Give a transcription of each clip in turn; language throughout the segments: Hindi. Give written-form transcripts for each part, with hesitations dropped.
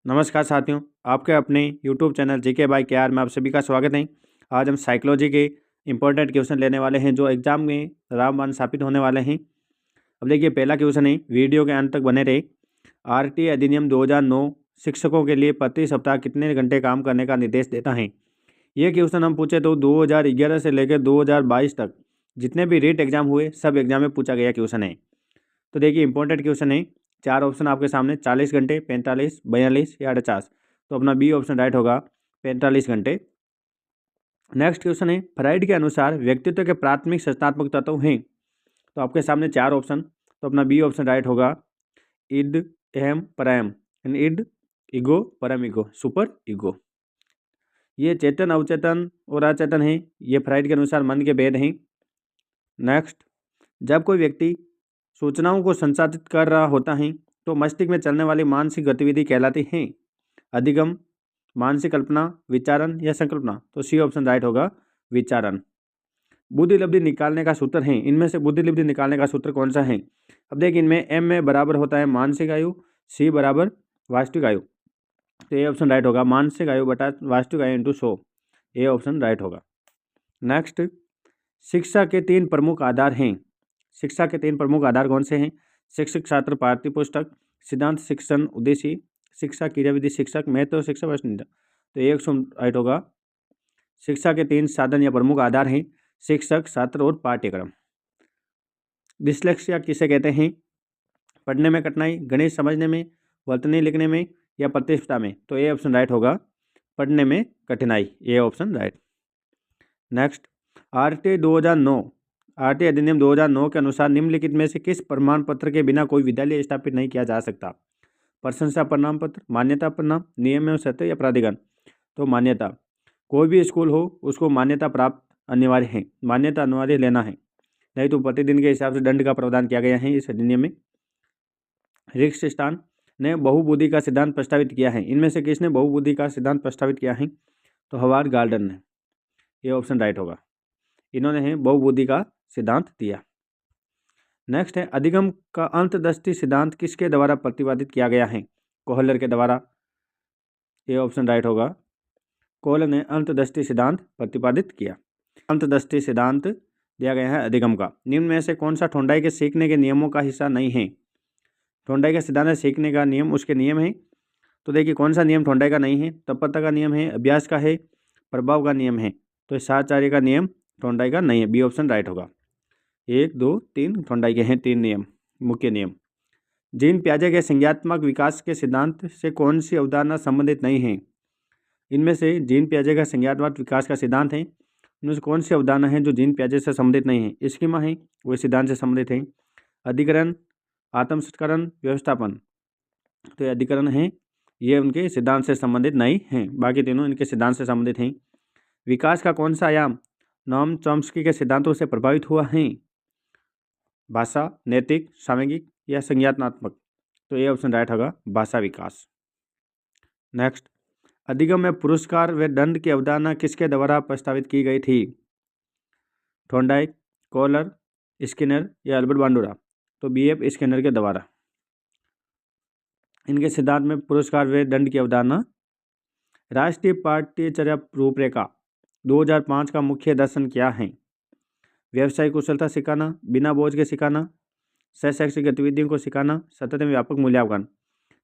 नमस्कार साथियों, आपके अपने YouTube channel GK by KR में आप सभी का स्वागत है। आज हम साइकोलॉजी के इंपॉर्टेंट क्वेश्चन लेने वाले हैं जो एग्जाम में रामबाण साबित होने वाले हैं। अब देखिए, पहला क्वेश्चन है, वीडियो के अंत तक बने रहे। आरटी अधिनियम 2009 शिक्षकों के लिए प्रति सप्ताह कितने घंटे काम करने का निर्देश देता है। ये क्वेश्चन हम पूछे तो 2011 से लेकर 2022 तक जितने भी रीट एग्जाम हुए सब एग्जाम में पूछा गया क्वेश्चन है। तो देखिए, इंपॉर्टेंट क्वेश्चन है। 4 ऑप्शन आपके सामने, 40 घंटे, 45, 42 या 50। तो अपना बी ऑप्शन राइट होगा, 45 घंटे। नेक्स्ट क्वेश्चन है, फ्राइड के अनुसार व्यक्तित्व के प्राथमिक संज्ञानात्मक तत्व हैं। तो आपके सामने 4 ऑप्शन, तो अपना बी ऑप्शन राइट होगा, इड, अहम, परम। इड, ईगो, परम ईगो, सुपर ईगो। ये चेतन, अवचेतन और अचेतन है। ये फ्राइड के अनुसार मन के भेद हैं। नेक्स्ट, जब कोई व्यक्ति सूचनाओं को संसाधित कर रहा होता है तो मस्तिष्क में चलने वाली मानसिक गतिविधि कहलाती है अधिगम, मानसिक कल्पना, विचारण या संकल्पना। तो सी ऑप्शन राइट होगा, विचारण। बुद्धि लब्धि निकालने का सूत्र है, इनमें से बुद्धि लब्धि निकालने का सूत्र कौन सा है। अब देखिए, इनमें एम में बराबर होता है मानसिक आयु, सी बराबर वास्तविक आयु। तो ए ऑप्शन राइट होगा, मानसिक आयु बटा वास्तविक आयु इंटू 100। ए ऑप्शन राइट होगा। नेक्स्ट, शिक्षा के 3 प्रमुख आधार हैं। शिक्षा के 3 प्रमुख आधार कौन से हैं। शिक्षक छात्र पाठ्य पुस्तक, सिद्धांत शिक्षण उद्देश्य, शिक्षा क्रियाविधि शिक्षक, महत्व शिक्षा वस्तुनिष्ठ। तो एक राइट होगा। शिक्षा के 3 साधन या प्रमुख आधार हैं, शिक्षक, छात्र और पाठ्यक्रम। डिस्लेक्सिया किसे कहते हैं। पढ़ने में कठिनाई, गणित समझने में, वर्तनी लिखने में या प्रतिष्ठा में। तो ए ऑप्शन राइट होगा, पढ़ने में कठिनाई। A option right. Next, RT 2009 RT अधिनियम 2009 के अनुसार निम्नलिखित में से किस प्रमाण पत्र के बिना कोई विद्यालय स्थापित नहीं किया जा सकता। प्रशंसा प्रमाण पत्र, मान्यता प्रमाण, नियम एवं सत्य या प्राधिकरण। तो मान्यता, कोई भी स्कूल हो उसको मान्यता प्राप्त अनिवार्य है, मान्यता अनिवार्य लेना है, नहीं तो प्रतिदिन के हिसाब से दंड का प्रावधान किया गया है इस अधिनियम में। रिक्सस्टान ने बहुबुद्धि का सिद्धांत प्रस्तावित किया है, इनमें से किसने बहुबुद्धि का सिद्धांत प्रस्तावित किया है। तो हवार्ड गार्डन ने। ये ऑप्शन राइट होगा, इन्होंने है बहुबुद्धि का सिद्धांत दिया। नेक्स्ट है, अधिगम का अंतर्दृष्टि सिद्धांत किसके द्वारा प्रतिपादित किया गया है। कोहलर के द्वारा। ये ऑप्शन राइट होगा, कोहलर ने अंतर्दृष्टि सिद्धांत प्रतिपादित किया। अंतर्दृष्टि सिद्धांत दिया गया है अधिगम का। निम्न में से कौन सा थोंडाई के सीखने के नियमों का हिस्सा नहीं है। थोंडाई का सिद्धांत है सीखने का नियम, उसके नियम है। तो देखिए, कौन सा नियम थोंडाई का नहीं है। तत्परता का नियम है, अभ्यास का है, प्रभाव का नियम है। तो साहचर्य का नियम थोंडाई का नहीं है। बी ऑप्शन राइट होगा। 1, 2, 3 थोंडाई के हैं 3 नियम, मुख्य नियम। जीन पियाजे के संज्ञानात्मक विकास के सिद्धांत से कौन सी अवधारणा संबंधित नहीं है। इनमें से जीन पियाजे का संज्ञानात्मक विकास का सिद्धांत है, इनमें से कौन सी अवधारणा है जो जीन पियाजे से संबंधित नहीं है। स्कीमा है, वो सिद्धांत से संबंधित है। अधिकरण, आत्मसंस्करण, व्यवस्थापन। तो ये अधिकरण है, ये उनके सिद्धांत से संबंधित नहीं हैं, बाकी तीनों इनके सिद्धांत से संबंधित हैं। विकास का कौन सा आयाम नोम चॉम्स्की के सिद्धांतों से प्रभावित हुआ है। भाषा, नैतिक, सामाजिक या संज्ञानात्मक। तो ये ऑप्शन राइट होगा, भाषा विकास। नेक्स्ट, अधिगम में पुरस्कार व दंड की अवधारणा किसके द्वारा प्रस्तावित की गई थी। थोंडाइक, कोहलर, स्किनर या अल्बर्ट बांडुरा। तो बीएफ स्किनर के द्वारा। इनके सिद्धांत में पुरस्कार व दंड की अवधारणा। राष्ट्रीय पाठ्यचर्या रूपरेखा 2005 का मुख्य दर्शन क्या है। व्यवसायिक कुशलता सिखाना, बिना बोझ के सिखाना, शैक्षिक गतिविधियों को सिखाना, सतत व्यापक मूल्यांकन।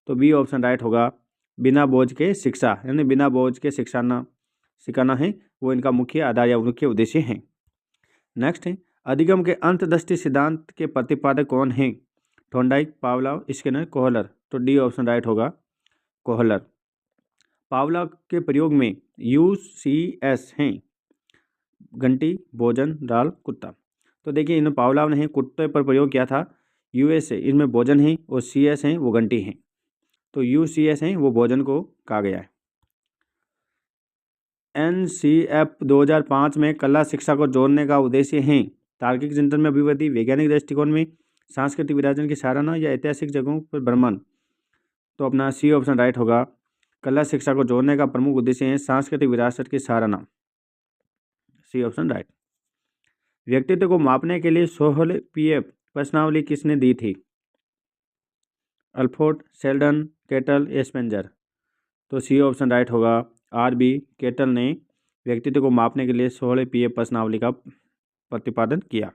तो बी ऑप्शन राइट होगा, बिना बोझ के शिक्षा, यानी बिना बोझ के सिखाना है, वो इनका मुख्य आधार या मुख्य उद्देश्य है। नेक्स्ट है, अधिगम के अंतर्दृष्टि सिद्धांत के प्रतिपादक कौन हैं। थोंडाइक, पावलोव, स्किनर, कोहलर। तो डी ऑप्शन राइट होगा, कोहलर। पावलोव के प्रयोग में UCS हैं, घंटी, भोजन, दाल, कुत्ता। तो देखिए, इन पावलोव ने कुत्ते पर प्रयोग किया था। US है, इनमें भोजन है, और CS हैं वो घंटी हैं। तो UCS हैं वो भोजन को कहा गया है। NCF 2005 में कला शिक्षा को जोड़ने का उद्देश्य है तार्किक चिंतन में अभिवृद्धि, वैज्ञानिक दृष्टिकोण में, सांस्कृतिक विरासत की सराहना या ऐतिहासिक जगहों पर भ्रमण। तो अपना सी ऑप्शन राइट होगा, कला शिक्षा को जोड़ने का प्रमुख उद्देश्य है सांस्कृतिक विरासत की सराहना। C option right. व्यक्तित्व को मापने के लिए सोहलपीय प्रश्नावली किसने दी थी। Alfred, Sheldon, Cattell, Spencer. तो सी ऑप्शन राइट होगा। R.B. केटल ने व्यक्तित्व को मापने के लिए 16 P.A प्रश्नावली का प्रतिपादन किया।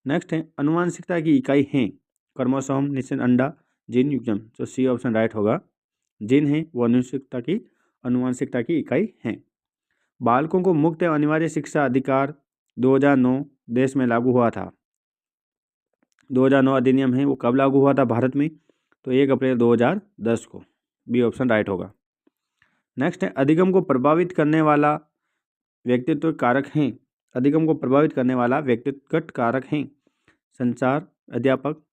नेक्स्ट है अनुवांशिकता की इकाई है क्रोमोसोम, निषेध, अंडा, जीन, युग्म। तो सी ऑप्शन राइट होगा। जीन है वो अनुवांशिकता की इकाई है। बालकों को मुक्त एवं अनिवार्य शिक्षा अधिकार 2009 देश में लागू हुआ था। 2009 अधिनियम है वो कब लागू हुआ था भारत में? तो 1 अप्रैल 2010 को। बी ऑप्शन राइट होगा। नेक्स्ट है अधिगम को प्रभावित करने वाला व्यक्तित्व कारक हैं। अधिगम को प्रभावित करने वाला व्यक्तिगत कारक हैं संचार, अध्यापक,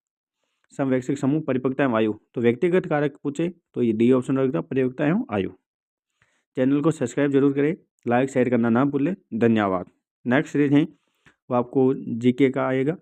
समवैश्विक समूह, परिपक्वता एवं आयु। तो व्यक्तिगत कारक पूछे तो ये डी ऑप्शन रहेगा, परिपक्वता एवं आयु। चैनल को सब्सक्राइब जरूर करें, लाइक शेयर करना ना भूलें। धन्यवाद। नेक्स्ट सीरीज है वो आपको जीके का आएगा।